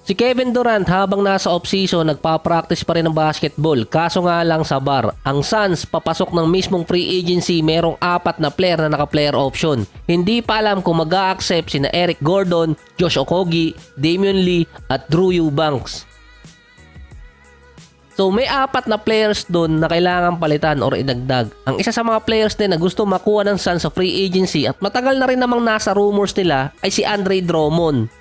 Si Kevin Durant habang nasa off-season nagpa-practice pa rin ng basketball, kaso nga lang sa bar. Ang Suns papasok ng mismong free agency, merong 4 na player na naka-player option. Hindi pa alam kung mag-a-accept sina Eric Gordon, Josh Okogie, Damian Lee at Drew Eubanks. So may 4 na players doon na kailangan palitan or idagdag. Ang isa sa mga players din na gusto makuha ng Suns sa free agency at matagal na rin namang nasa rumors nila ay si Andre Drummond.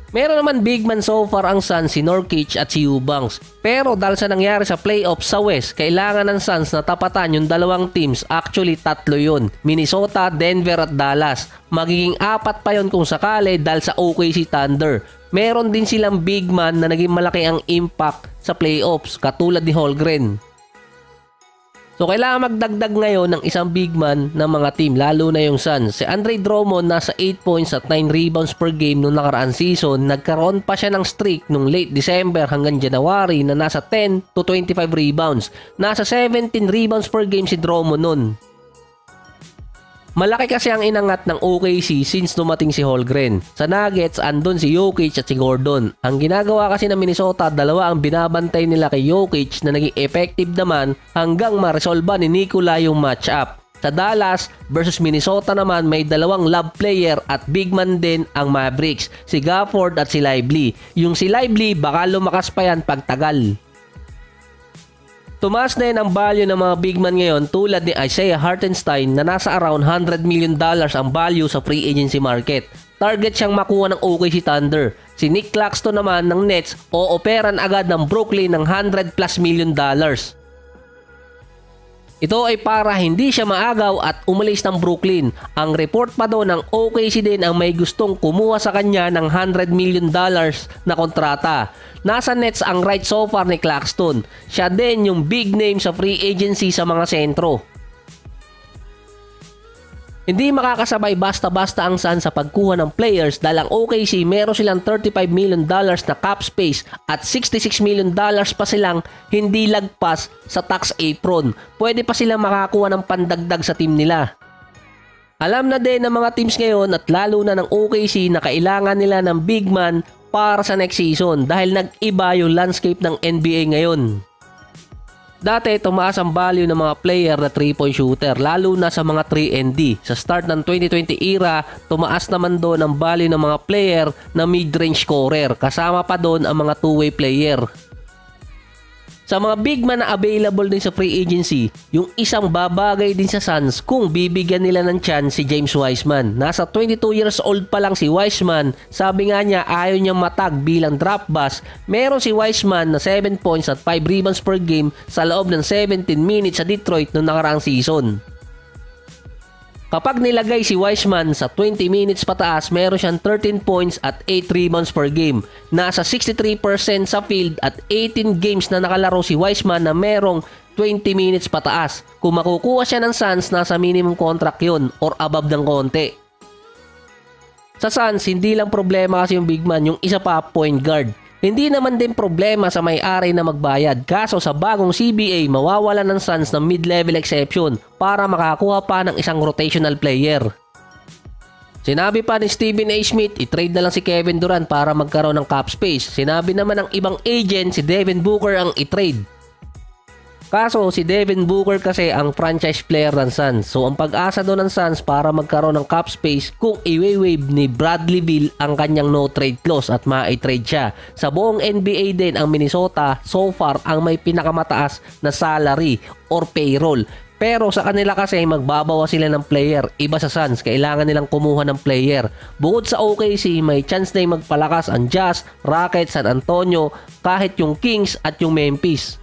Meron naman big man so far ang Suns, si Nurkic at si Eubanks. Pero dahil sa nangyari sa playoffs sa West, kailangan ng Suns na tapatan yung dalawang teams. Actually 3 yun, Minnesota, Denver at Dallas. Magiging 4 pa yun kung sakali dahil sa OKC Thunder. Meron din silang big man na naging malaki ang impact sa playoffs katulad ni Holmgren. So kailangan magdagdag ngayon ng isang big man ng mga team, lalo na yung Suns. Si Andre Drummond nasa 8 points at 9 rebounds per game noong nakaraan season. Nagkaroon pa siya ng streak nung late December hanggang January na nasa 10 to 25 rebounds. Nasa 17 rebounds per game si Drummond nun. Malaki kasi ang inangat ng OKC since dumating si Holmgren. Sa Nuggets, andun si Jokic at si Gordon. Ang ginagawa kasi ng Minnesota, 2 ang binabantay nila kay Jokic na naging effective naman hanggang ma-resolba ni Nikola yung matchup. Sa Dallas versus Minnesota naman, may 2 lob player at big man din ang Mavericks, si Gafford at si Lively. Yung si Lively baka lumakas pa yan pagtagal. Tumaas na yun ang value ng mga big man ngayon tulad ni Isaiah Hartenstein na nasa around $100 million ang value sa free agency market. Target siyang makuha ng OKC Thunder. Si Nick Claxton naman ng Nets o-operan agad ng Brooklyn ng $100+ million. Ito ay para hindi siya maagaw at umalis ng Brooklyn. Ang report pa doon ng OKC din ang may gustong kumuha sa kanya ng $100 million na kontrata. Nasa Nets ang right so far ni Claxton. Siya din yung big name sa free agency sa mga sentro. Hindi makakasabay basta-basta ang Suns sa pagkuha ng players dahil ang OKC meron silang $35 million na cap space at $66 million pa silang hindi lagpas sa tax apron. Pwede pa silang makakuha ng pandagdag sa team nila. Alam na din ng mga teams ngayon at lalo na ng OKC na kailangan nila ng big man para sa next season dahil nag-iba yung landscape ng NBA ngayon. Dati tumaas ang value ng mga player na 3-point shooter lalo na sa mga 3&D. Sa start ng 2020 era, tumaas naman doon ang value ng mga player na mid-range scorer. Kasama pa doon ang mga 2-way player. Sa mga big man na available din sa free agency, yung isang babagay din sa Suns kung bibigyan nila ng chance si James Wiseman. Nasa 22 years old pa lang si Wiseman, sabi nga niya ayaw niyang matag bilang drop bust. Meron si Wiseman na 7 points at 5 rebounds per game sa loob ng 17 minutes sa Detroit noong nakaraang season. Kapag nilagay si Wiseman sa 20 minutes pataas, meron siyang 13 points at 8 rebounds per game. Nasa 63% sa field at 18 games na nakalaro si Wiseman na merong 20 minutes pataas. Kung makukuha siya ng Suns, nasa minimum contract yun or above ng konti. Sa Suns, hindi lang problema kasi yung big man, yung isa pa point guard. Hindi naman din problema sa may-ari na magbayad, kaso sa bagong CBA mawawala ng Suns ng mid-level exception para makakuha pa ng isang rotational player. Sinabi pa ni Stephen A. Smith, i-trade na lang si Kevin Durant para magkaroon ng cap space. Sinabi naman ng ibang agent si Devin Booker ang i-trade. Kaso si Devin Booker kasi ang franchise player ng Suns. So ang pag-asa doon ng Suns para magkaroon ng cap space kung i-waive ni Bradley Beal ang kanyang no trade clause at ma-trade siya. Sa buong NBA din ang Minnesota so far ang may pinakamataas na salary or payroll. Pero sa kanila kasi magbabawa sila ng player. Iba sa Suns, kailangan nilang kumuha ng player. Bukod sa OKC, may chance na magpalakas ang Jazz, Rockets, San Antonio, kahit yung Kings at yung Memphis.